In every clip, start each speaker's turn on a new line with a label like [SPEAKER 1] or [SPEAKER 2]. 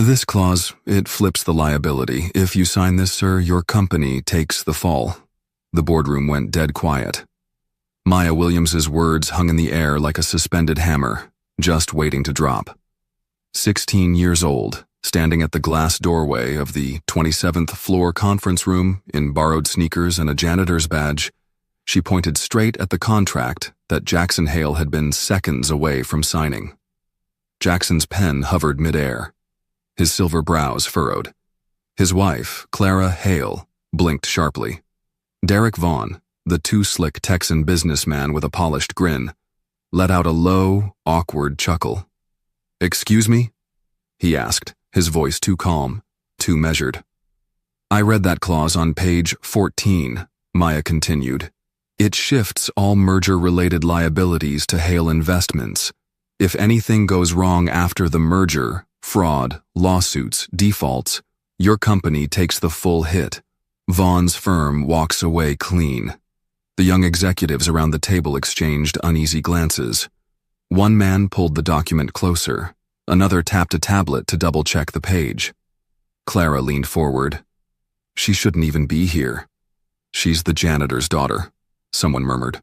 [SPEAKER 1] This clause, it flips the liability. If you sign this, sir, your company takes the fall. The boardroom went dead quiet. Maya Williams's words hung in the air like a suspended hammer, just waiting to drop. 16 years old, standing at the glass doorway of the 27th floor conference room in borrowed sneakers and a janitor's badge, she pointed straight at the contract that Jackson Hale had been seconds away from signing. Jackson's pen hovered midair. His silver brows furrowed. His wife, Clara Hale, blinked sharply. Derek Vaughn, the too-slick Texan businessman with a polished grin, let out a low, awkward chuckle. "Excuse me?" he asked, his voice too calm, too measured. "I read that clause on page 14, Maya continued. It shifts all merger-related liabilities to Hale Investments. If anything goes wrong after the merger, fraud, lawsuits, defaults, your company takes the full hit. Vaughn's firm walks away clean." The young executives around the table exchanged uneasy glances. One man pulled the document closer. Another tapped a tablet to double-check the page. Clara leaned forward. "She shouldn't even be here." "She's the janitor's daughter," someone murmured.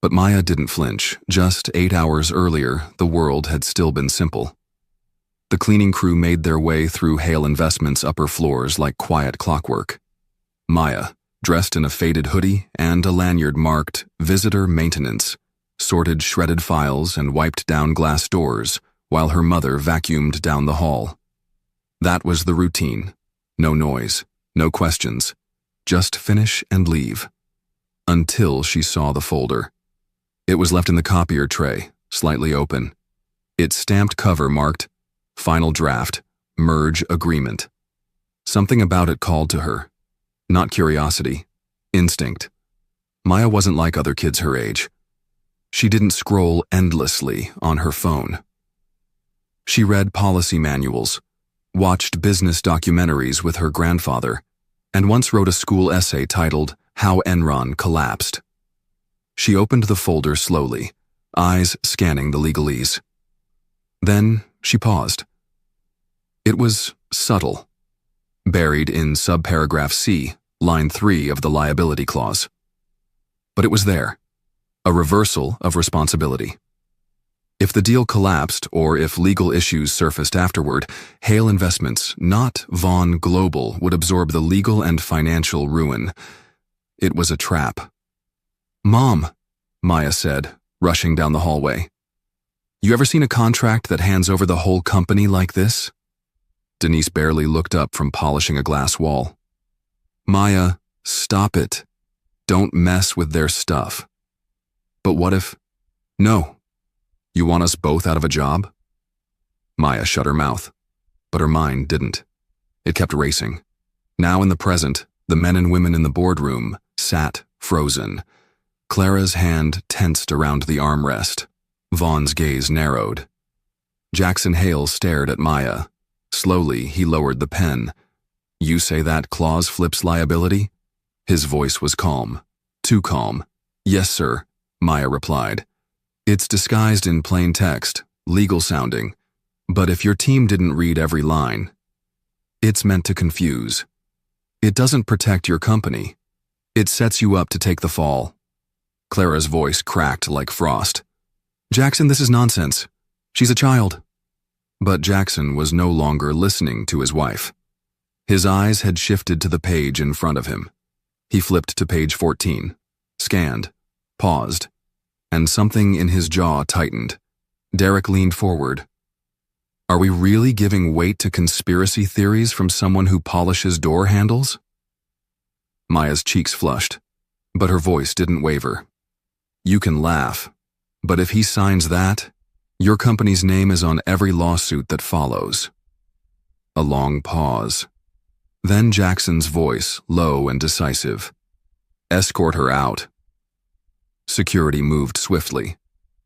[SPEAKER 1] But Maya didn't flinch. Just 8 hours earlier, the world had still been simple. The cleaning crew made their way through Hale Investments' upper floors like quiet clockwork. Maya, dressed in a faded hoodie and a lanyard marked Visitor Maintenance, sorted shredded files and wiped down glass doors while her mother vacuumed down the hall. That was the routine. No noise, no questions, just finish and leave. Until she saw the folder. It was left in the copier tray, slightly open. Its stamped cover marked Final Draft, Merge Agreement. Something about it called to her. Not curiosity, instinct. Maya wasn't like other kids her age. She didn't scroll endlessly on her phone. She read policy manuals, watched business documentaries with her grandfather, and once wrote a school essay titled How Enron Collapsed. She opened the folder slowly, eyes scanning the legalese. Then she paused. It was subtle, buried in subparagraph C, line 3 of the liability clause. But it was there, a reversal of responsibility. If the deal collapsed or if legal issues surfaced afterward, Hale Investments, not Vaughn Global, would absorb the legal and financial ruin. It was a trap. "Mom," Maya said, rushing down the hallway. "You ever seen a contract that hands over the whole company like this?" Denise barely looked up from polishing a glass wall. "Maya, stop it. Don't mess with their stuff." "But what if—" "No. You want us both out of a job?" Maya shut her mouth, but her mind didn't. It kept racing. Now in the present, the men and women in the boardroom sat frozen. Clara's hand tensed around the armrest. Vaughn's gaze narrowed. Jackson Hale stared at Maya. Slowly, he lowered the pen. "You say that clause flips liability?" His voice was calm. Too calm. "Yes, sir," Maya replied. "It's disguised in plain text, legal sounding. But if your team didn't read every line, it's meant to confuse. It doesn't protect your company. It sets you up to take the fall." Clara's voice cracked like frost. "Jackson, this is nonsense. She's a child." But Jackson was no longer listening to his wife. His eyes had shifted to the page in front of him. He flipped to page 14, scanned, paused, and something in his jaw tightened. Derek leaned forward. "Are we really giving weight to conspiracy theories from someone who polishes door handles?" Maya's cheeks flushed, but her voice didn't waver. "You can laugh, but if he signs that, your company's name is on every lawsuit that follows." A long pause. Then Jackson's voice, low and decisive. "Escort her out." Security moved swiftly.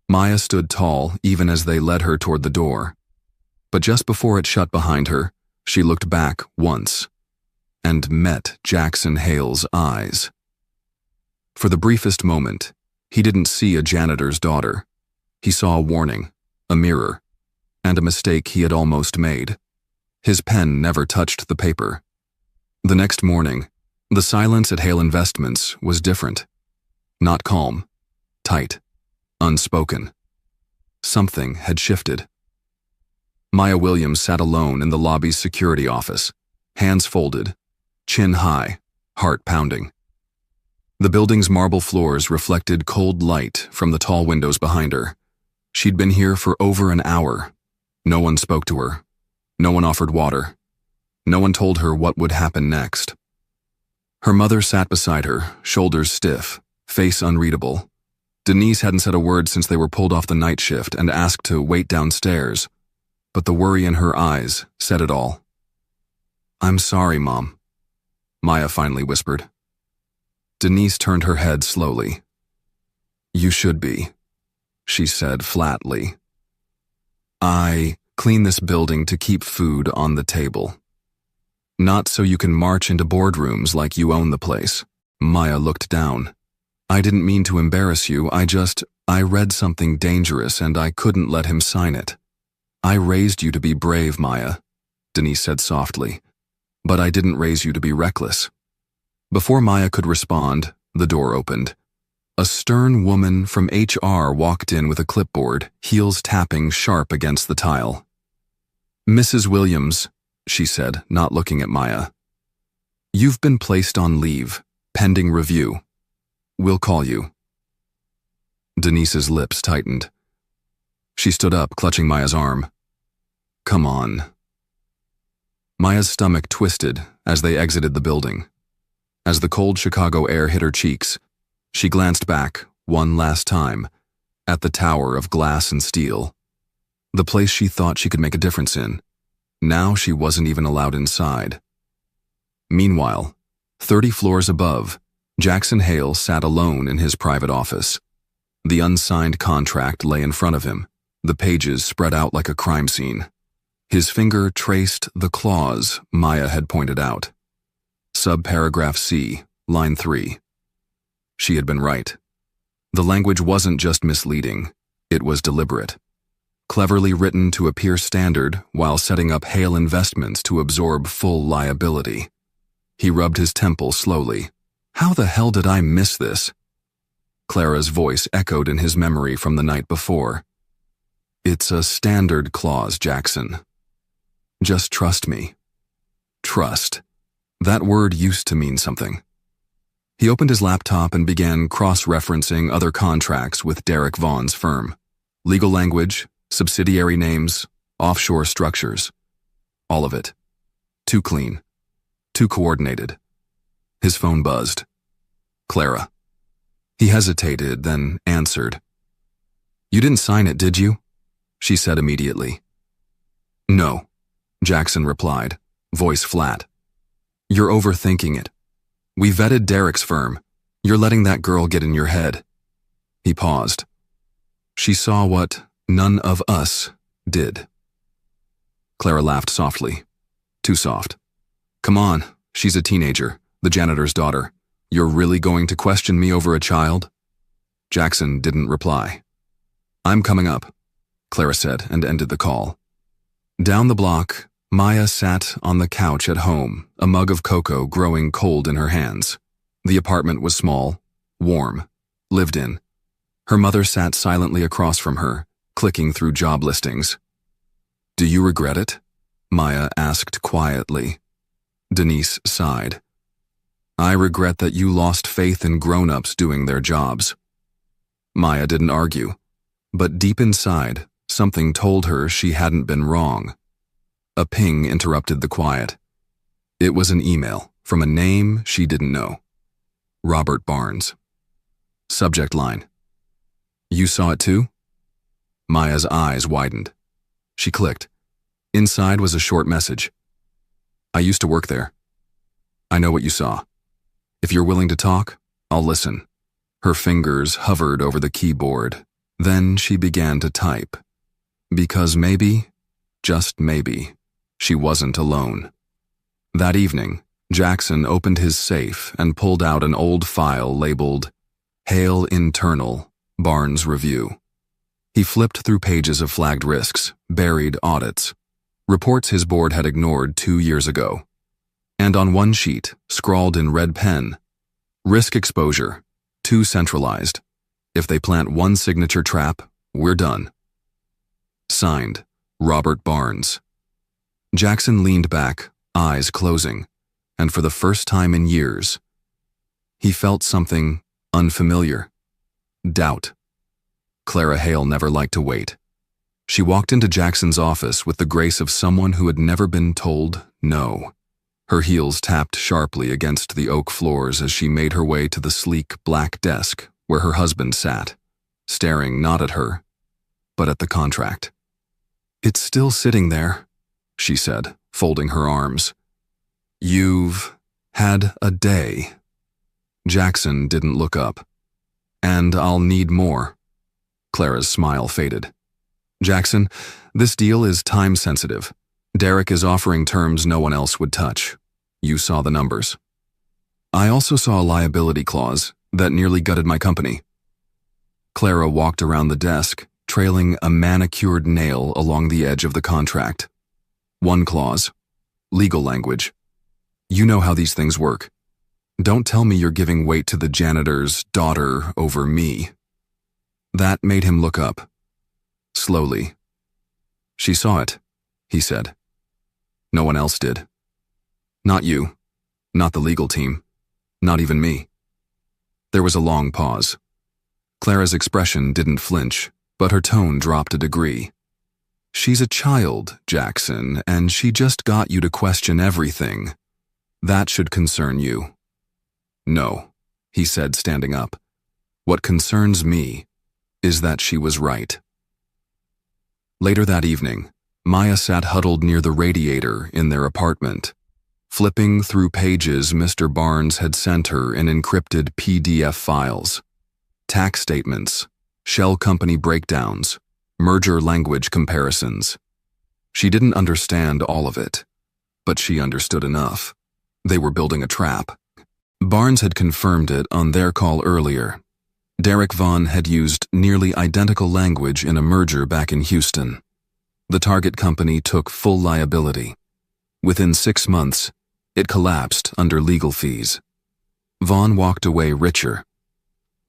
[SPEAKER 1] Maya stood tall even as they led her toward the door. But just before it shut behind her, she looked back once and met Jackson Hale's eyes. For the briefest moment, he didn't see a janitor's daughter. He saw a warning, a mirror, and a mistake he had almost made. His pen never touched the paper. The next morning, the silence at Hale Investments was different. Not calm, tight, unspoken. Something had shifted. Maya Williams sat alone in the lobby's security office, hands folded, chin high, heart pounding. The building's marble floors reflected cold light from the tall windows behind her. She'd been here for over an hour. No one spoke to her. No one offered water. No one told her what would happen next. Her mother sat beside her, shoulders stiff, face unreadable. Denise hadn't said a word since they were pulled off the night shift and asked to wait downstairs, but the worry in her eyes said it all. "I'm sorry, Mom," Maya finally whispered. Denise turned her head slowly. "You should be," she said flatly. "I clean this building to keep food on the table. Not so you can march into boardrooms like you own the place." Maya looked down. "I didn't mean to embarrass you, I read something dangerous and I couldn't let him sign it." "I raised you to be brave, Maya," Denise said softly, "but I didn't raise you to be reckless." Before Maya could respond, the door opened. A stern woman from HR walked in with a clipboard, heels tapping sharp against the tile. "Mrs. Williams," she said, not looking at Maya. "You've been placed on leave, pending review. We'll call you." Denise's lips tightened. She stood up, clutching Maya's arm. "Come on." Maya's stomach twisted as they exited the building. As the cold Chicago air hit her cheeks, she glanced back, one last time, at the tower of glass and steel. The place she thought she could make a difference in. Now she wasn't even allowed inside. Meanwhile, 30 floors above, Jackson Hale sat alone in his private office. The unsigned contract lay in front of him, the pages spread out like a crime scene. His finger traced the clause Maya had pointed out. Subparagraph C, line 3. She had been right. The language wasn't just misleading, it was deliberate. Cleverly written to appear standard while setting up Hale Investments to absorb full liability. He rubbed his temple slowly. "How the hell did I miss this?" Clara's voice echoed in his memory from the night before. "It's a standard clause, Jackson. Just trust me." Trust. That word used to mean something. He opened his laptop and began cross-referencing other contracts with Derek Vaughn's firm. Legal language, subsidiary names, offshore structures. All of it. Too clean. Too coordinated. His phone buzzed. Clara. He hesitated, then answered. "You didn't sign it, did you?" she said immediately. "No," Jackson replied, voice flat. "You're overthinking it. We vetted Derek's firm. You're letting that girl get in your head." He paused. "She saw what none of us did." Clara laughed softly. Too soft. "Come on, she's a teenager, the janitor's daughter. You're really going to question me over a child?" Jackson didn't reply. "I'm coming up," Clara said and ended the call. Down the block, Maya sat on the couch at home, a mug of cocoa growing cold in her hands. The apartment was small, warm, lived in. Her mother sat silently across from her, clicking through job listings. "Do you regret it?" Maya asked quietly. Denise sighed. "I regret that you lost faith in grown-ups doing their jobs." Maya didn't argue, but deep inside, something told her she hadn't been wrong. A ping interrupted the quiet. It was an email from a name she didn't know. Robert Barnes. Subject line. "You saw it too?" Maya's eyes widened. She clicked. Inside was a short message. "I used to work there. I know what you saw. If you're willing to talk, I'll listen." Her fingers hovered over the keyboard. Then she began to type. Because maybe, just maybe, she wasn't alone. That evening, Jackson opened his safe and pulled out an old file labeled Hale Internal, Barnes Review. He flipped through pages of flagged risks, buried audits. reports his board had ignored 2 years ago. And on one sheet, scrawled in red pen, risk exposure, too centralized. If they plant one signature trap, we're done. Signed, Robert Barnes. Jackson leaned back, eyes closing, and for the first time in years, he felt something unfamiliar. Doubt. Clara Hale never liked to wait. She walked into Jackson's office with the grace of someone who had never been told no. Her heels tapped sharply against the oak floors as she made her way to the sleek black desk where her husband sat, staring not at her, but at the contract. "It's still sitting there," she said, folding her arms. "You've had a day." Jackson didn't look up. "And I'll need more." Clara's smile faded. "Jackson, this deal is time-sensitive. Derek is offering terms no one else would touch. You saw the numbers. I also saw a liability clause that nearly gutted my company." Clara walked around the desk, trailing a manicured nail along the edge of the contract. One clause. Legal language. "You know how these things work. Don't tell me you're giving weight to the janitor's daughter over me." That made him look up. Slowly. "She saw it," he said. "No one else did. Not you. Not the legal team. Not even me." There was a long pause. Clara's expression didn't flinch, but her tone dropped a degree. "She's a child, Jackson, and she just got you to question everything. That should concern you." "No," he said, standing up. "What concerns me is that she was right." Later that evening, Maya sat huddled near the radiator in their apartment, flipping through pages Mr. Barnes had sent her in encrypted PDF files. Tax statements, shell company breakdowns, merger language comparisons. She didn't understand all of it, but she understood enough. They were building a trap. Barnes had confirmed it on their call earlier. Derek Vaughn had used nearly identical language in a merger back in Houston. The target company took full liability. Within 6 months, it collapsed under legal fees. Vaughn walked away richer.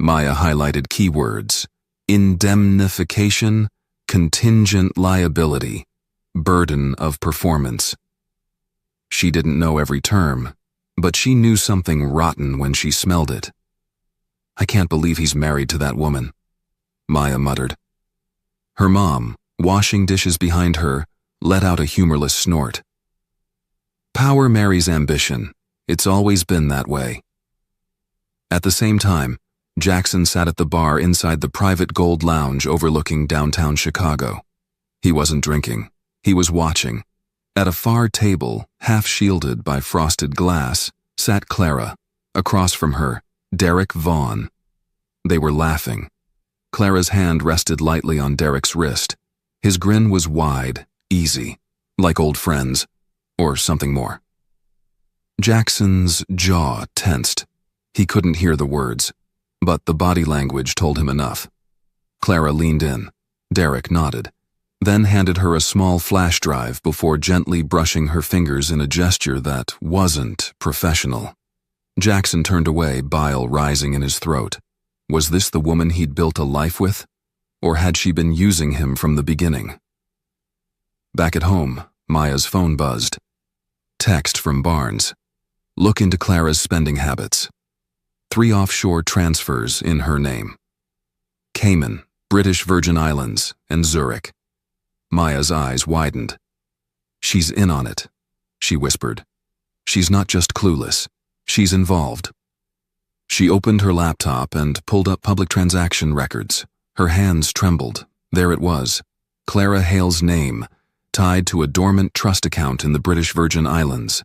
[SPEAKER 1] Maya highlighted keywords: indemnification, contingent liability, burden of performance. She didn't know every term, but she knew something rotten when she smelled it. "I can't believe he's married to that woman," Maya muttered. Her mom, washing dishes behind her, let out a humorless snort. "Power marries ambition. It's always been that way." At the same time, Jackson sat at the bar inside the private gold lounge overlooking downtown Chicago. He wasn't drinking. He was watching. At a far table, half shielded by frosted glass, sat Clara. Across from her, Derek Vaughn. They were laughing. Clara's hand rested lightly on Derek's wrist. His grin was wide, easy, like old friends, or something more. Jackson's jaw tensed. He couldn't hear the words, but the body language told him enough. Clara leaned in. Derek nodded, then handed her a small flash drive before gently brushing her fingers in a gesture that wasn't professional. Jackson turned away, bile rising in his throat. Was this the woman he'd built a life with? Or had she been using him from the beginning? Back at home, Maya's phone buzzed. Text from Barnes. Look into Clara's spending habits. 3 offshore transfers in her name. Cayman, British Virgin Islands, and Zurich. Maya's eyes widened. "She's in on it," she whispered. "She's not just clueless. She's involved." She opened her laptop and pulled up public transaction records. Her hands trembled. There it was, Clara Hale's name, tied to a dormant trust account in the British Virgin Islands.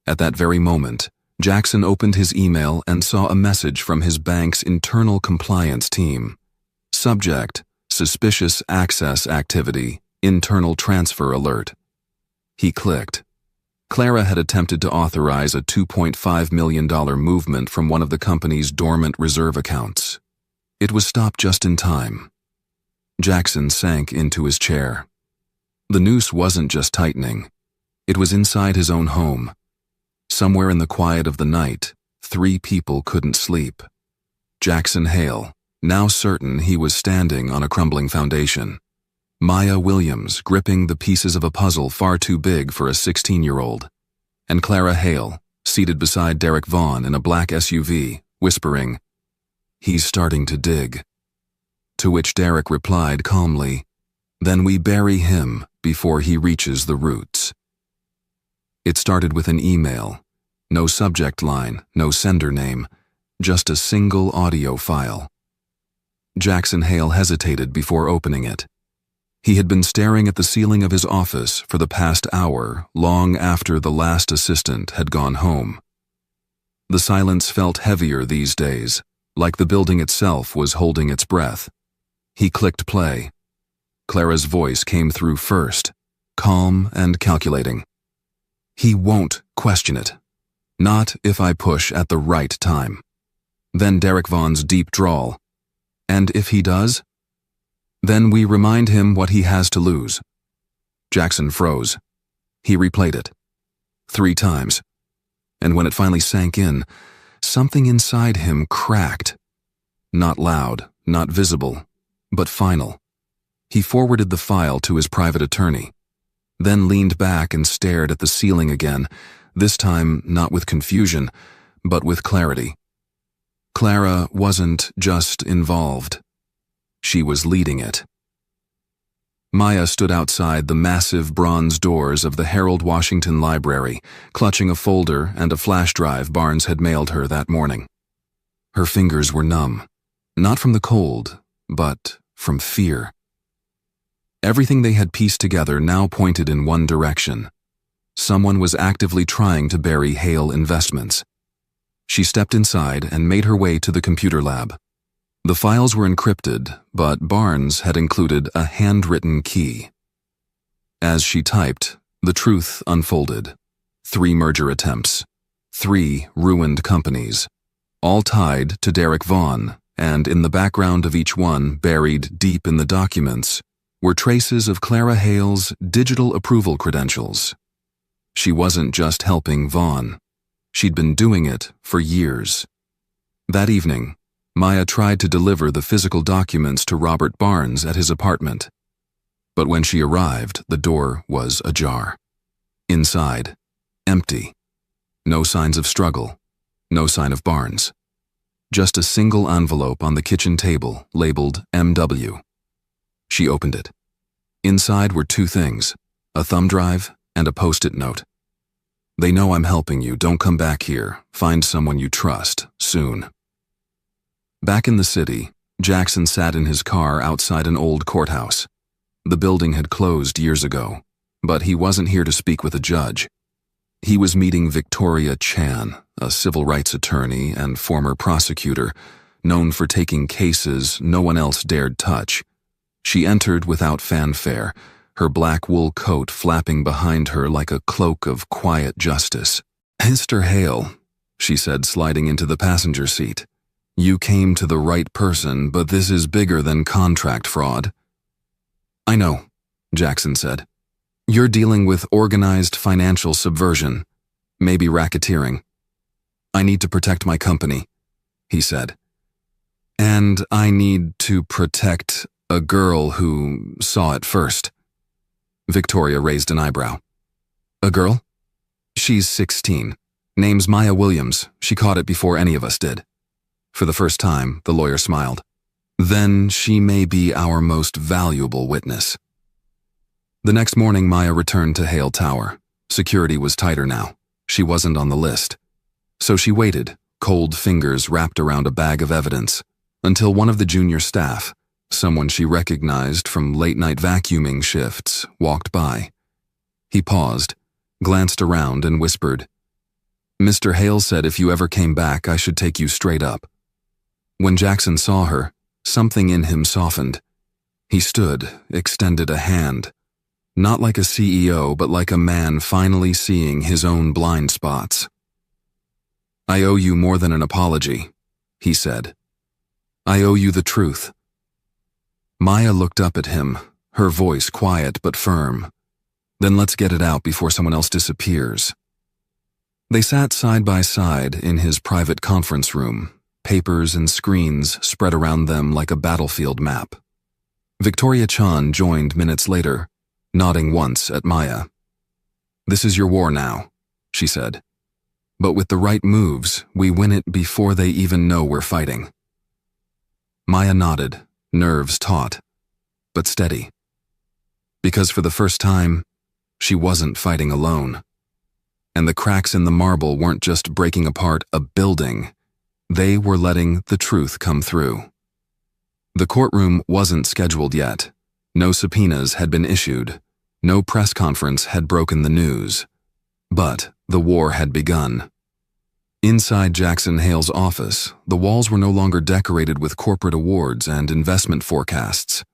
[SPEAKER 1] At that very moment, Jackson opened his email and saw a message from his bank's internal compliance team. Subject: suspicious access activity, internal transfer alert. He clicked. Clara had attempted to authorize a $2.5 million movement from one of the company's dormant reserve accounts. It was stopped just in time. Jackson sank into his chair. The noose wasn't just tightening. It was inside his own home. Somewhere in the quiet of the night, 3 people couldn't sleep. Jackson Hale, now certain he was standing on a crumbling foundation. Maya Williams, gripping the pieces of a puzzle far too big for a 16-year-old. And Clara Hale, seated beside Derek Vaughn in a black SUV, whispering, "He's starting to dig." To which Derek replied calmly, "Then we bury him before he reaches the roots." It started with an email. No subject line, no sender name, just a single audio file. Jackson Hale hesitated before opening it. He had been staring at the ceiling of his office for the past hour, long after the last assistant had gone home. The silence felt heavier these days, like the building itself was holding its breath. He clicked play. Clara's voice came through first, calm and calculating. "He won't question it. Not if I push at the right time." Then Derek Vaughn's deep drawl. "And if he does? Then we remind him what he has to lose." Jackson froze. He replayed it 3 times. And when it finally sank in, something inside him cracked. Not loud, not visible, but final. He forwarded the file to his private attorney, then leaned back and stared at the ceiling again, this time not with confusion, but with clarity. Clara wasn't just involved. She was leading it. Maya stood outside the massive bronze doors of the Harold Washington Library, clutching a folder and a flash drive Barnes had mailed her that morning. Her fingers were numb, not from the cold, but from fear. Everything they had pieced together now pointed in one direction. Someone was actively trying to bury Hale Investments. She stepped inside and made her way to the computer lab. The files were encrypted, but Barnes had included a handwritten key. As she typed, the truth unfolded. 3 merger attempts, 3 ruined companies, all tied to Derek Vaughn, and in the background of each one, buried deep in the documents, were traces of Clara Hale's digital approval credentials. She wasn't just helping Vaughn. She'd been doing it for years. That evening, Maya tried to deliver the physical documents to Robert Barnes at his apartment. But when she arrived, the door was ajar. Inside, empty. No signs of struggle, no sign of Barnes. Just a single envelope on the kitchen table labeled MW. She opened it. Inside were 2 things, a thumb drive and a post-it note. "They know I'm helping you. Don't come back here. Find someone you trust, soon." Back in the city, Jackson sat in his car outside an old courthouse. The building had closed years ago, but he wasn't here to speak with a judge. He was meeting Victoria Chan, a civil rights attorney and former prosecutor, known for taking cases no one else dared touch. She entered without fanfare, her black wool coat flapping behind her like a cloak of quiet justice. "Mr. Hale," she said, sliding into the passenger seat. "You came to the right person, but this is bigger than contract fraud." "I know," Jackson said. "You're dealing with organized financial subversion, maybe racketeering. I need to protect my company," he said. "And I need to protect a girl who saw it first." Victoria raised an eyebrow. "A girl?" "She's 16. Name's Maya Williams. She caught it before any of us did." For the first time, the lawyer smiled. "Then she may be our most valuable witness." The next morning, Maya returned to Hale Tower. Security was tighter now. She wasn't on the list. So she waited, cold fingers wrapped around a bag of evidence, until one of the junior staff, someone she recognized from late-night vacuuming shifts, walked by. He paused, glanced around, and whispered, "Mr. Hale said if you ever came back, I should take you straight up." When Jackson saw her, something in him softened. He stood, extended a hand. Not like a CEO, but like a man finally seeing his own blind spots. "I owe you more than an apology," he said. "I owe you the truth." Maya looked up at him, her voice quiet but firm. Then let's get it out before someone else disappears. They sat side by side in his private conference room, papers and screens spread around them like a battlefield map. Victoria Chan joined minutes later, nodding once at Maya. "This is your war now," she said. "But with the right moves, we win it before they even know we're fighting." Maya nodded, nerves taut, but steady. Because for the first time, she wasn't fighting alone. And the cracks in the marble weren't just breaking apart a building, they were letting the truth come through. The courtroom wasn't scheduled yet. No subpoenas had been issued. No press conference had broken the news. But the war had begun. Inside Jackson Hale's office, the walls were no longer decorated with corporate awards and investment forecasts.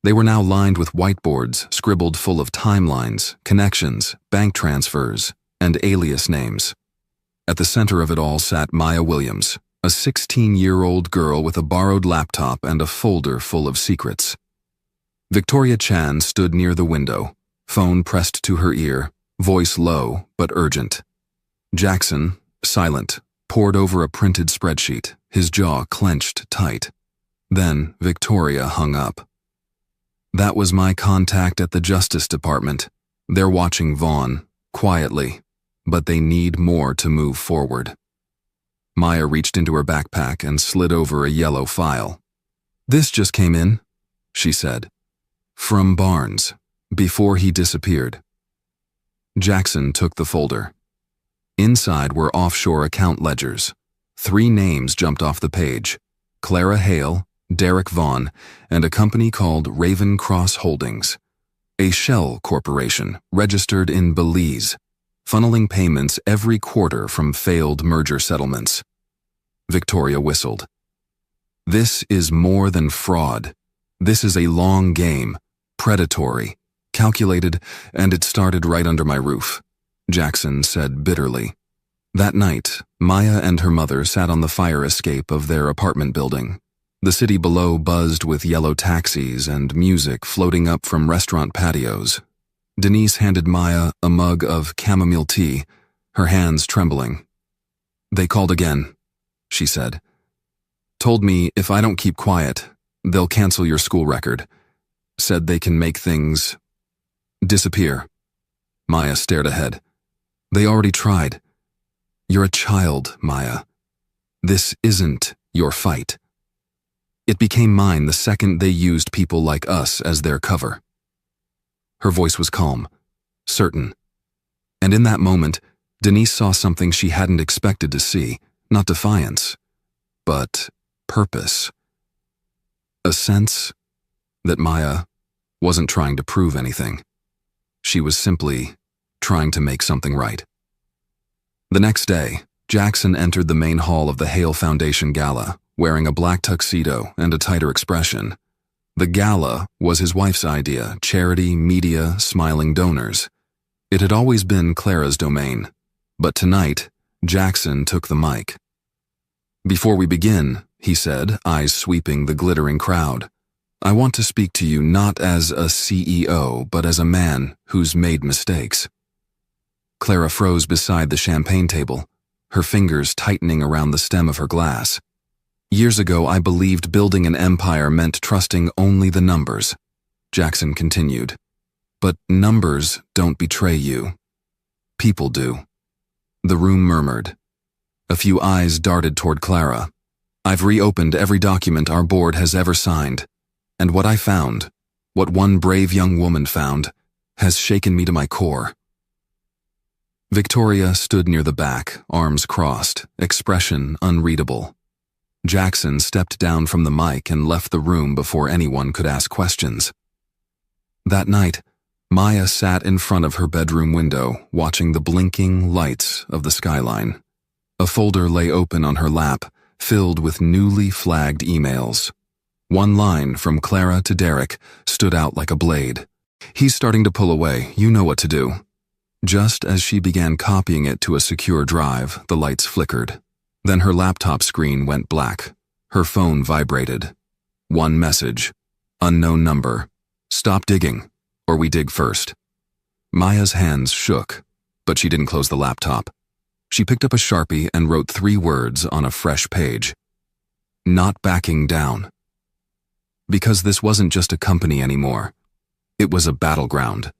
[SPEAKER 1] They were now lined with whiteboards scribbled full of timelines, connections, bank transfers, and alias names. At the center of it all sat Maya Williams, a 16-year-old girl with a borrowed laptop and a folder full of secrets. Victoria Chan stood near the window, phone pressed to her ear, voice low but urgent. Jackson, silent, pored over a printed spreadsheet, his jaw clenched tight. Then Victoria hung up. "That was my contact at the Justice Department. They're watching Vaughn, quietly, but they need more to move forward." Maya reached into her backpack and slid over a yellow file. "This just came in," she said. "From Barnes, before he disappeared." Jackson took the folder. Inside were offshore account ledgers. 3 names jumped off the page: Clara Hale, Derek Vaughn, and a company called Raven Cross Holdings, a shell corporation registered in Belize, funneling payments every quarter from failed merger settlements. Victoria whistled. "This is more than fraud. This is a long game, predatory, calculated, and it started right under my roof," Jackson said bitterly. That night, Maya and her mother sat on the fire escape of their apartment building. The city below buzzed with yellow taxis and music floating up from restaurant patios. Denise handed Maya a mug of chamomile tea, her hands trembling. "They called again," she said. "Told me if I don't keep quiet, they'll cancel your school record. Said they can make things disappear." Maya stared ahead. "They already tried. You're a child, Maya. This isn't your fight." "It became mine the second they used people like us as their cover." Her voice was calm, certain. And in that moment, Denise saw something she hadn't expected to see, not defiance, but purpose. A sense that Maya wasn't trying to prove anything. She was simply trying to make something right. The next day, Jackson entered the main hall of the Hale Foundation Gala, wearing a black tuxedo and a tighter expression. The gala was his wife's idea: charity, media, smiling donors. It had always been Clara's domain, but tonight, Jackson took the mic. "Before we begin," he said, eyes sweeping the glittering crowd, "I want to speak to you not as a CEO, but as a man who's made mistakes." Clara froze beside the champagne table, her fingers tightening around the stem of her glass. "Years ago, I believed building an empire meant trusting only the numbers," Jackson continued. "But numbers don't betray you. People do." The room murmured. A few eyes darted toward Clara. "I've reopened every document our board has ever signed, and what I found, what one brave young woman found, has shaken me to my core." Victoria stood near the back, arms crossed, expression unreadable. Jackson stepped down from the mic and left the room before anyone could ask questions. That night, Maya sat in front of her bedroom window, watching the blinking lights of the skyline. A folder lay open on her lap, filled with newly flagged emails. One line from Clara to Derek stood out like a blade. "He's starting to pull away, you know what to do." Just as she began copying it to a secure drive, the lights flickered. Then her laptop screen went black. Her phone vibrated. One message. Unknown number. "Stop digging, or we dig first." Maya's hands shook, but she didn't close the laptop. She picked up a Sharpie and wrote 3 words on a fresh page. Not backing down. Because this wasn't just a company anymore. It was a battleground.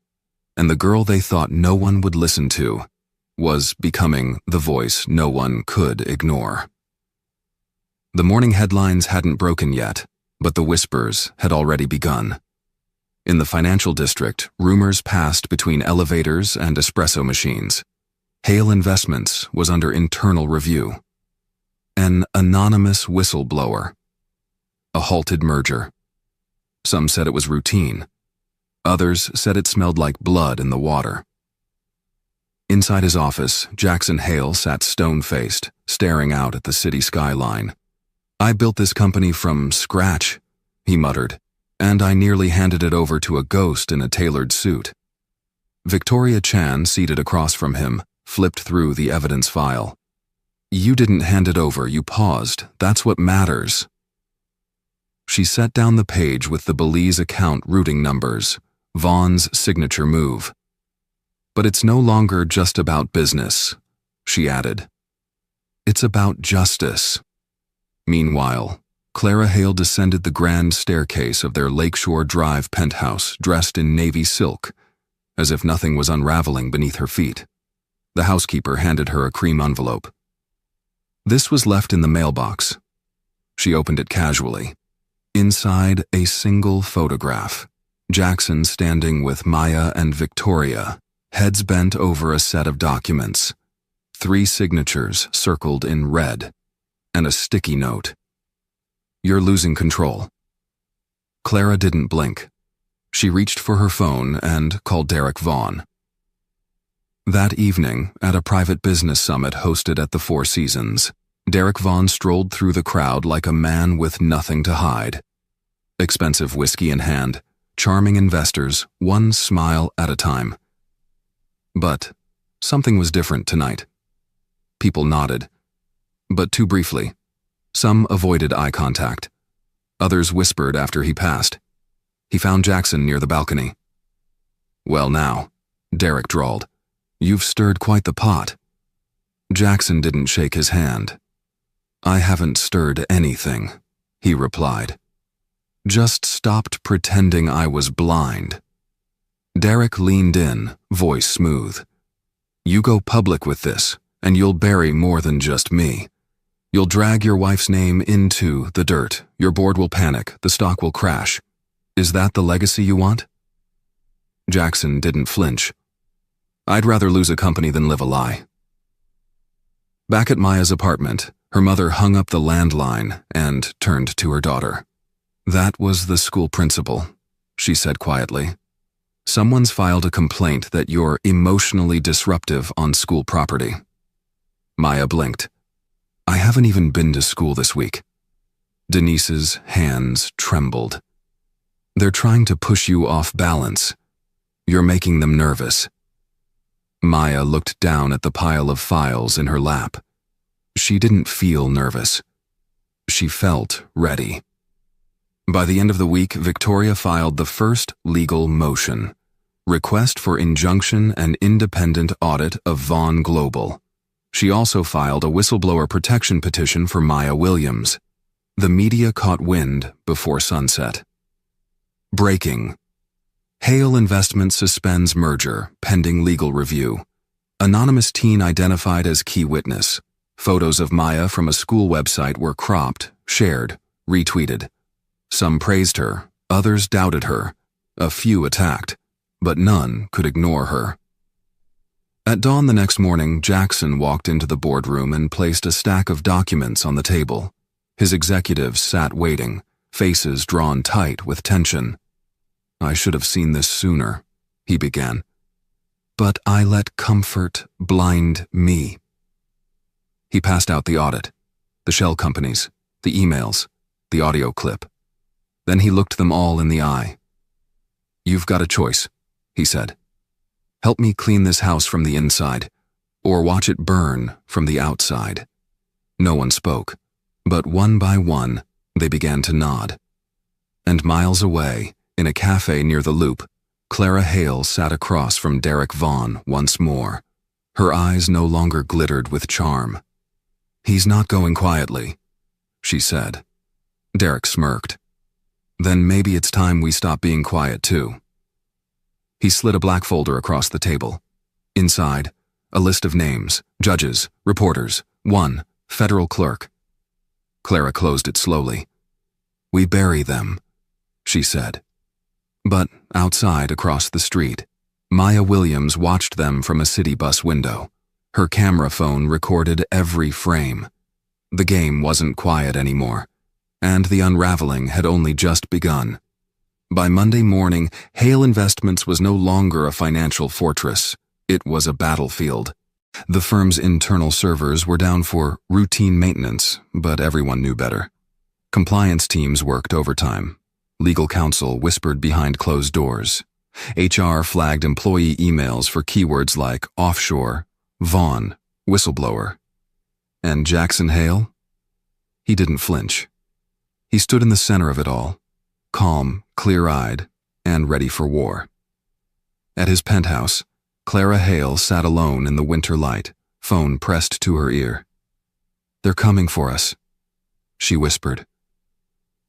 [SPEAKER 1] And the girl they thought no one would listen to was becoming the voice no one could ignore. The morning headlines hadn't broken yet, but the whispers had already begun. In the financial district, rumors passed between elevators and espresso machines. Hale Investments was under internal review. An anonymous whistleblower. A halted merger. Some said it was routine. Others said it smelled like blood in the water. Inside his office, Jackson Hale sat stone-faced, staring out at the city skyline. I built this company from scratch, he muttered, and I nearly handed it over to a ghost in a tailored suit. Victoria Chan, seated across from him, flipped through the evidence file. You didn't hand it over, you paused. That's what matters. She set down the page with the Belize account routing numbers, Vaughn's signature move. But it's no longer just about business, she added. It's about justice. Meanwhile, Clara Hale descended the grand staircase of their Lakeshore Drive penthouse dressed in navy silk, as if nothing was unraveling beneath her feet. The housekeeper handed her a cream envelope. This was left in the mailbox. She opened it casually. Inside, a single photograph. Jackson standing with Maya and Victoria, heads bent over a set of documents. 3 signatures circled in red, and a sticky note. You're losing control. Clara didn't blink. She reached for her phone and called Derek Vaughn. That evening, at a private business summit hosted at the Four Seasons, Derek Vaughn strolled through the crowd like a man with nothing to hide. Expensive whiskey in hand, charming investors, one smile at a time. But something was different tonight. People nodded, but too briefly. Some avoided eye contact. Others whispered after he passed. He found Jackson near the balcony. Well now, Derek drawled. You've stirred quite the pot. Jackson didn't shake his hand. I haven't stirred anything, he replied. Just stopped pretending I was blind. Derek leaned in, voice smooth. You go public with this, and you'll bury more than just me. You'll drag your wife's name into the dirt. Your board will panic. The stock will crash. Is that the legacy you want? Jackson didn't flinch. I'd rather lose a company than live a lie. Back at Maya's apartment, her mother hung up the landline and turned to her daughter. That was the school principal, she said quietly. Someone's filed a complaint that you're emotionally disruptive on school property. Maya blinked. I haven't even been to school this week. Denise's hands trembled. They're trying to push you off balance. You're making them nervous. Maya looked down at the pile of files in her lap. She didn't feel nervous. She felt ready. By the end of the week, Victoria filed the first legal motion. Request for injunction and independent audit of Vaughn Global. She also filed a whistleblower protection petition for Maya Williams. The media caught wind before sunset. Breaking. Hale Investments suspends merger, pending legal review. Anonymous teen identified as key witness. Photos of Maya from a school website were cropped, shared, retweeted. Some praised her, others doubted her. A few attacked, but none could ignore her. At dawn the next morning, Jackson walked into the boardroom and placed a stack of documents on the table. His executives sat waiting, faces drawn tight with tension. I should have seen this sooner, he began. But I let comfort blind me. He passed out the audit, the shell companies, the emails, the audio clip. Then he looked them all in the eye. You've got a choice, he said. Help me clean this house from the inside, or watch it burn from the outside. No one spoke, but one by one, they began to nod. And miles away, in a cafe near the Loop, Clara Hale sat across from Derek Vaughn once more. Her eyes no longer glittered with charm. "He's not going quietly," she said. Derek smirked. "Then maybe it's time we stop being quiet too." He slid a black folder across the table. Inside, a list of names, judges, reporters, one federal clerk. Clara closed it slowly. "We bury them," she said. But outside, across the street, Maya Williams watched them from a city bus window. Her camera phone recorded every frame. The game wasn't quiet anymore, and the unraveling had only just begun. By Monday morning, Hale Investments was no longer a financial fortress. It was a battlefield. The firm's internal servers were down for routine maintenance, but everyone knew better. Compliance teams worked overtime. Legal counsel whispered behind closed doors. HR flagged employee emails for keywords like offshore, Vaughn, whistleblower. And Jackson Hale? He didn't flinch. He stood in the center of it all, calm, clear-eyed, and ready for war. At his penthouse, Clara Hale sat alone in the winter light, phone pressed to her ear. "They're coming for us," she whispered.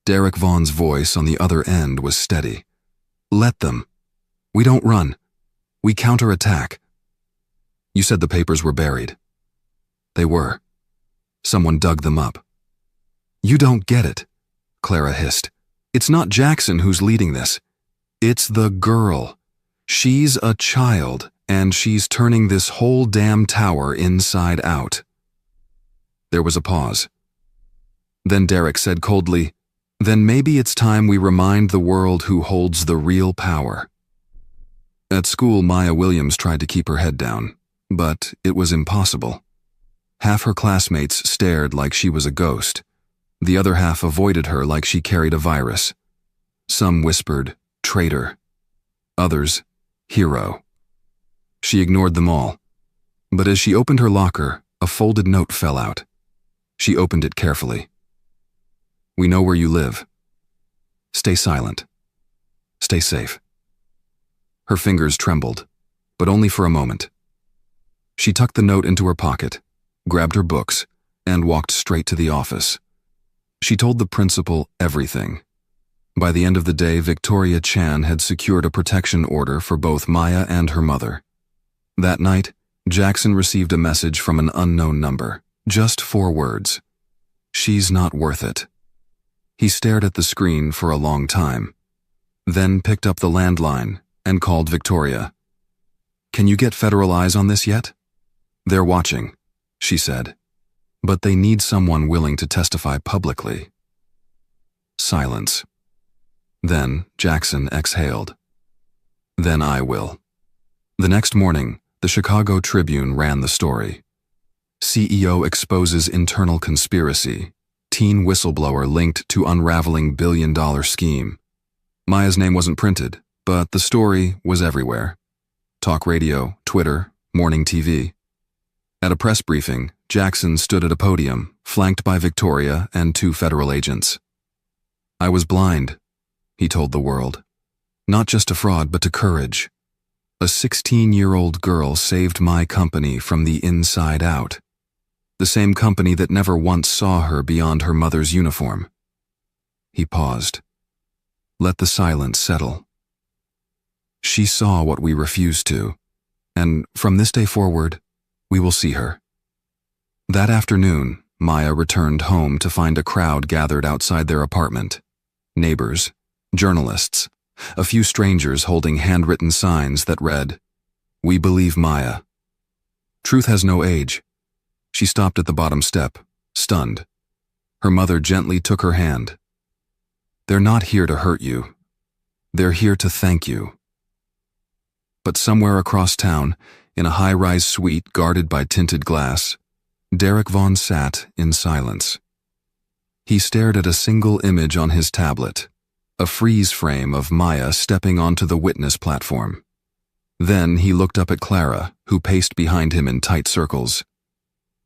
[SPEAKER 1] Derek Vaughn's voice on the other end was steady. "Let them. We don't run. We counterattack." "You said the papers were buried." "They were. Someone dug them up." "You don't get it," Clara hissed. "It's not Jackson who's leading this. It's the girl. She's a child, and she's turning this whole damn tower inside out." There was a pause. Then Derek said coldly, "Then maybe it's time we remind the world who holds the real power." At school, Maya Williams tried to keep her head down, but it was impossible. Half her classmates stared like she was a ghost. The other half avoided her like she carried a virus. Some whispered, "Traitor." Others, "Hero." She ignored them all. But as she opened her locker, a folded note fell out. She opened it carefully. "We know where you live. Stay silent. Stay safe." Her fingers trembled, but only for a moment. She tucked the note into her pocket, grabbed her books, and walked straight to the office. She told the principal everything. By the end of the day, Victoria Chan had secured a protection order for both Maya and her mother. That night, Jackson received a message from an unknown number, just 4 words. "She's not worth it." He stared at the screen for a long time, then picked up the landline and called Victoria. "Can you get federal eyes on this yet?" "They're watching," she said, "but they need someone willing to testify publicly." Silence. Then Jackson exhaled. "Then I will." The next morning, the Chicago Tribune ran the story. CEO exposes internal conspiracy. Teen whistleblower linked to unraveling billion-dollar scheme. Maya's name wasn't printed, but the story was everywhere. Talk radio, Twitter, morning TV. At a press briefing, Jackson stood at a podium, flanked by Victoria and 2 federal agents. "I was blind," he told the world. "Not just to fraud, but to courage. A 16-year-old girl saved my company from the inside out. The same company that never once saw her beyond her mother's uniform." He paused. Let the silence settle. "She saw what we refused to, and from this day forward, we will see her." That afternoon, Maya returned home to find a crowd gathered outside their apartment. Neighbors, journalists, a few strangers holding handwritten signs that read, "We believe Maya." Truth has no age. She stopped at the bottom step, stunned. Her mother gently took her hand. "They're not here to hurt you. They're here to thank you." But somewhere across town, in a high-rise suite guarded by tinted glass, Derek Vaughn sat in silence. He stared at a single image on his tablet, a freeze frame of Maya stepping onto the witness platform. Then he looked up at Clara, who paced behind him in tight circles.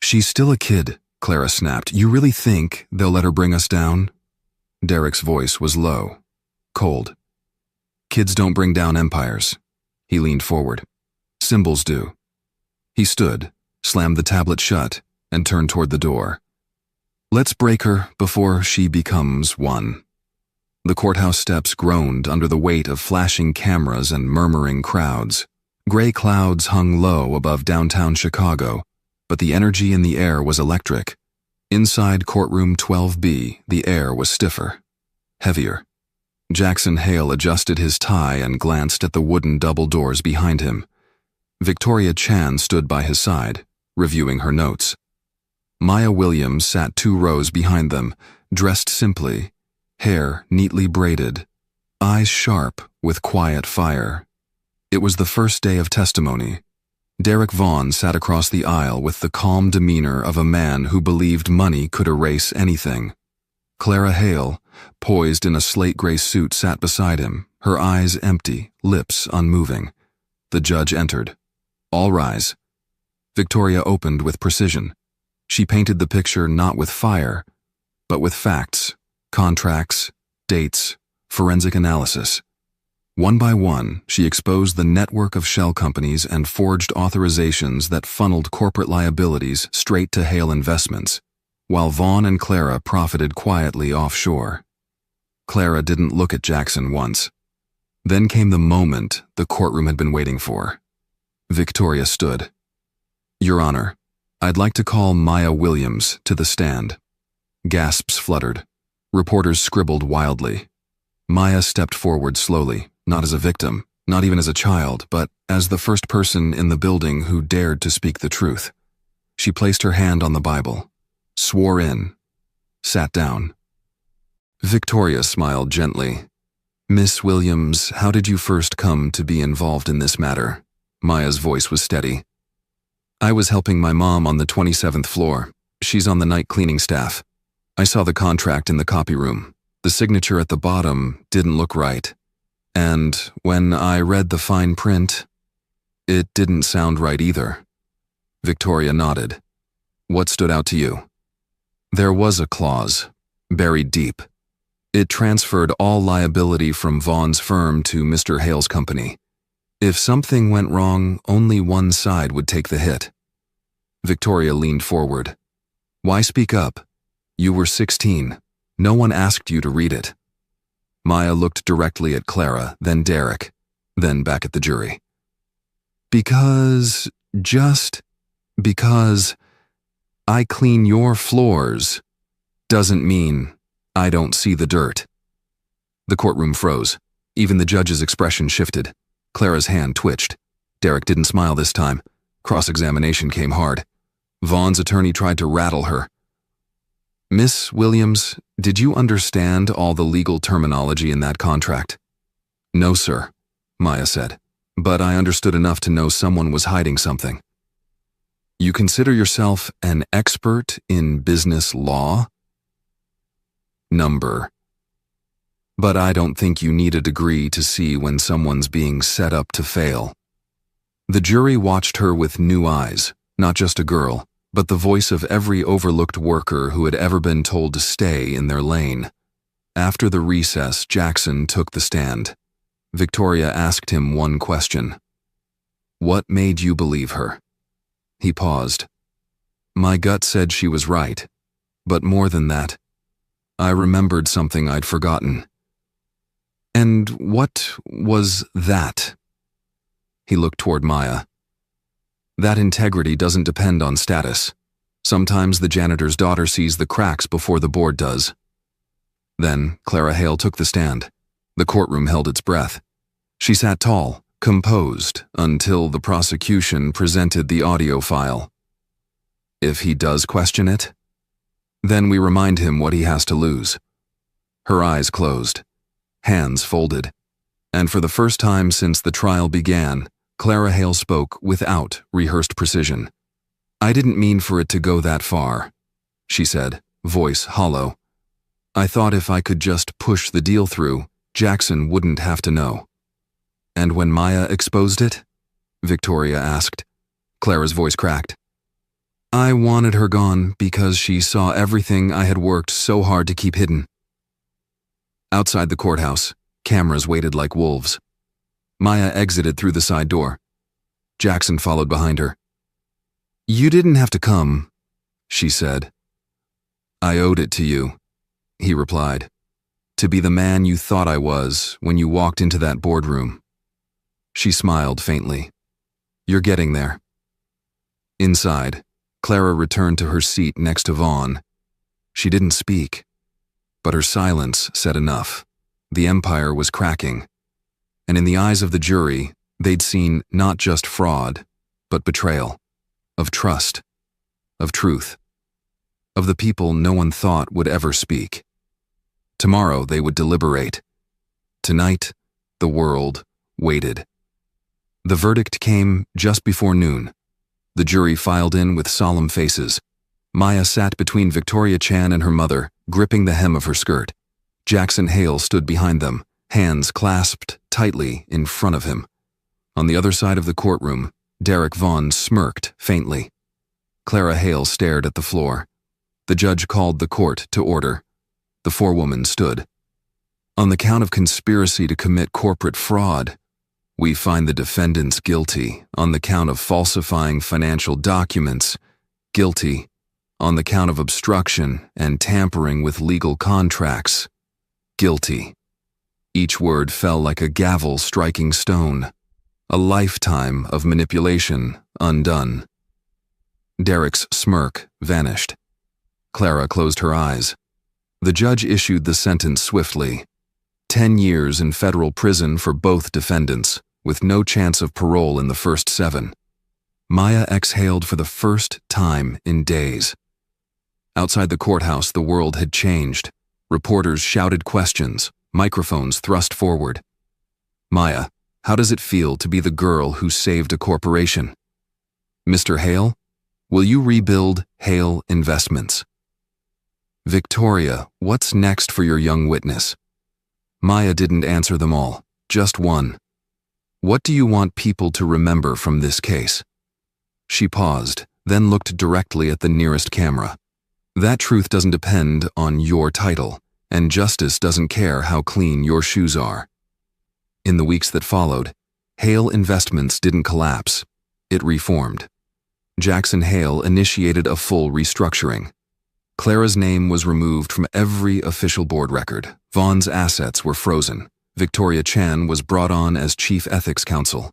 [SPEAKER 1] "She's still a kid," Clara snapped. "You really think they'll let her bring us down?" Derek's voice was low, cold. Kids don't bring down empires. He leaned forward. Symbols do. He stood, slammed the tablet shut, and turned toward the door. Let's break her before she becomes one. The courthouse steps groaned under the weight of flashing cameras and murmuring crowds. Gray clouds hung low above downtown Chicago, but the energy in the air was electric. Inside courtroom 12B, the air was stiffer, heavier. Jackson Hale adjusted his tie and glanced at the wooden double doors behind him. Victoria Chan stood by his side, reviewing her notes. Maya Williams sat 2 rows behind them, dressed simply, hair neatly braided, eyes sharp with quiet fire. It was the first day of testimony. Derek Vaughn sat across the aisle with the calm demeanor of a man who believed money could erase anything. Clara Hale, poised in a slate-gray suit, sat beside him, her eyes empty, lips unmoving. The judge entered. All rise. Victoria opened with precision. She painted the picture not with fire, but with facts, contracts, dates, forensic analysis. One by one, she exposed the network of shell companies and forged authorizations that funneled corporate liabilities straight to Hale Investments, while Vaughn and Clara profited quietly offshore. Clara didn't look at Jackson once. Then came the moment the courtroom had been waiting for. Victoria stood. Your Honor, I'd like to call Maya Williams to the stand. Gasps fluttered. Reporters scribbled wildly. Maya stepped forward slowly, not as a victim, not even as a child, but as the first person in the building who dared to speak the truth. She placed her hand on the Bible, swore in, sat down. Victoria smiled gently. Miss Williams, how did you first come to be involved in this matter? Maya's voice was steady. I was helping my mom on the 27th floor. She's on the night cleaning staff. I saw the contract in the copy room. The signature at the bottom didn't look right. And when I read the fine print, it didn't sound right either. Victoria nodded. What stood out to you? There was a clause, buried deep. It transferred all liability from Vaughn's firm to Mr. Hale's company. If something went wrong, only one side would take the hit. Victoria leaned forward. Why speak up? You were 16. No one asked you to read it. Maya looked directly at Clara, then Derek, then back at the jury. Because I clean your floors doesn't mean I don't see the dirt. The courtroom froze. Even the judge's expression shifted. Clara's hand twitched. Derek didn't smile this time. Cross-examination came hard. Vaughn's attorney tried to rattle her. Miss Williams, did you understand all the legal terminology in that contract? No, sir, Maya said, but I understood enough to know someone was hiding something. You consider yourself an expert in business law? Number. But I don't think you need a degree to see when someone's being set up to fail. The jury watched her with new eyes, not just a girl, but the voice of every overlooked worker who had ever been told to stay in their lane. After the recess, Jackson took the stand. Victoria asked him one question. What made you believe her? He paused. My gut said she was right, but more than that, I remembered something I'd forgotten. And what was that? He looked toward Maya. That integrity doesn't depend on status. Sometimes the janitor's daughter sees the cracks before the board does. Then Clara Hale took the stand. The courtroom held its breath. She sat tall, composed, until the prosecution presented the audio file. If he does question it, then we remind him what he has to lose. Her eyes closed, hands folded, and for the first time since the trial began, Clara Hale spoke without rehearsed precision. I didn't mean for it to go that far, she said, voice hollow. I thought if I could just push the deal through, Jackson wouldn't have to know. And when Maya exposed it? Victoria asked. Clara's voice cracked. I wanted her gone because she saw everything I had worked so hard to keep hidden. Outside the courthouse, Cameras waited like wolves. Maya exited through the side door. Jackson followed behind her. "You didn't have to come," she said. "I owed it to you," he replied, "to be the man you thought I was when you walked into that boardroom." She smiled faintly. "You're getting there." Inside, Clara returned to her seat next to Vaughn. She didn't speak, but her silence said enough. The empire was cracking, and in the eyes of the jury, they'd seen not just fraud, but betrayal, of trust, of truth, of the people no one thought would ever speak. Tomorrow they would deliberate. Tonight, the world waited. The verdict came just before noon. The jury filed in with solemn faces. Maya sat between Victoria Chan and her mother, gripping the hem of her skirt. Jackson Hale stood behind them, hands clasped tightly in front of him. On the other side of the courtroom, Derek Vaughn smirked faintly. Clara Hale stared at the floor. The judge called the court to order. The forewoman stood. "On the count of conspiracy to commit corporate fraud, we find the defendants guilty. On the count of falsifying financial documents, guilty. On the count of obstruction and tampering with legal contracts, guilty." Each word fell like a gavel striking stone. A lifetime of manipulation undone. Derek's smirk vanished. Clara closed her eyes. The judge issued the sentence swiftly. 10 years in federal prison for both defendants, with no chance of parole in the first 7. Maya exhaled for the first time in days. Outside the courthouse, the world had changed. Reporters shouted questions, microphones thrust forward. "Maya, how does it feel to be the girl who saved a corporation? Mr. Hale, will you rebuild Hale Investments? Victoria, what's next for your young witness?" Maya didn't answer them all, just one. "What do you want people to remember from this case?" She paused, then looked directly at the nearest camera. "That truth doesn't depend on your title, and justice doesn't care how clean your shoes are." In the weeks that followed, Hale Investments didn't collapse. It reformed. Jackson Hale initiated a full restructuring. Clara's name was removed from every official board record. Vaughn's assets were frozen. Victoria Chan was brought on as chief ethics counsel.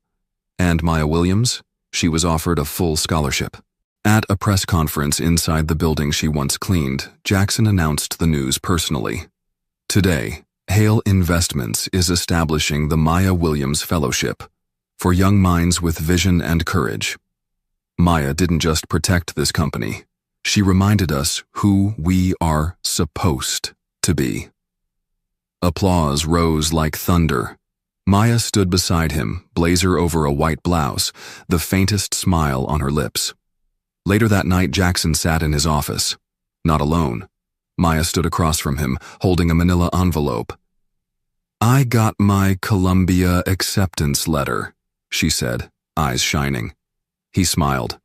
[SPEAKER 1] And Maya Williams, she was offered a full scholarship. At a press conference inside the building she once cleaned, Jackson announced the news personally. "Today, Hale Investments is establishing the Maya Williams Fellowship for young minds with vision and courage." Maya didn't just protect this company. She reminded us who we are supposed to be. Applause rose like thunder. Maya stood beside him, blazer over a white blouse, the faintest smile on her lips. Later that night, Jackson sat in his office. Not alone. Maya stood across from him, holding a manila envelope. "I got my Columbia acceptance letter," she said, eyes shining. He smiled.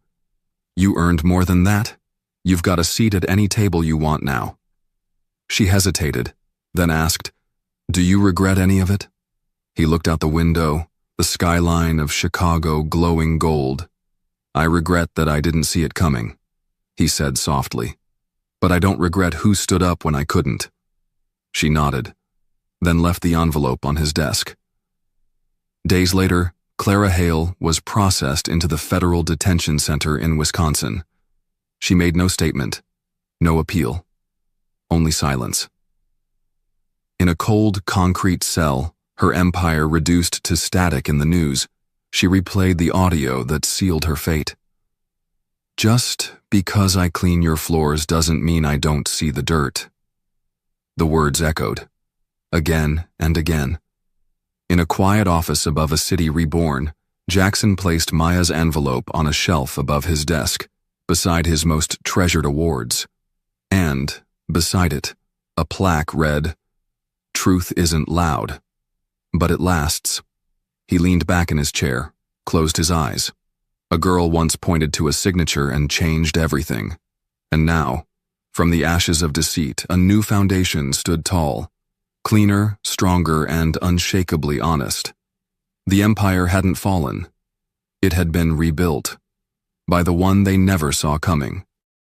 [SPEAKER 1] "You earned more than that? You've got a seat at any table you want now." She hesitated, then asked, "Do you regret any of it?" He looked out the window, the skyline of Chicago glowing gold. "I regret that I didn't see it coming," he said softly. "But I don't regret who stood up when I couldn't." She nodded, then left the envelope on his desk. Days later, Clara Hale was processed into the federal detention center in Wisconsin. She made no statement, no appeal, only silence. In a cold, concrete cell, her empire reduced to static in the news, she replayed the audio that sealed her fate. "Just because I clean your floors doesn't mean I don't see the dirt." The words echoed, again and again. In a quiet office above a city reborn, Jackson placed Maya's envelope on a shelf above his desk, beside his most treasured awards. And, beside it, a plaque read, "Truth isn't loud, but it lasts." He leaned back in his chair, closed his eyes. A girl once pointed to a signature and changed everything. And now, from the ashes of deceit, a new foundation stood tall. Cleaner, stronger, and unshakably honest. The empire hadn't fallen. It had been rebuilt by the one they never saw coming.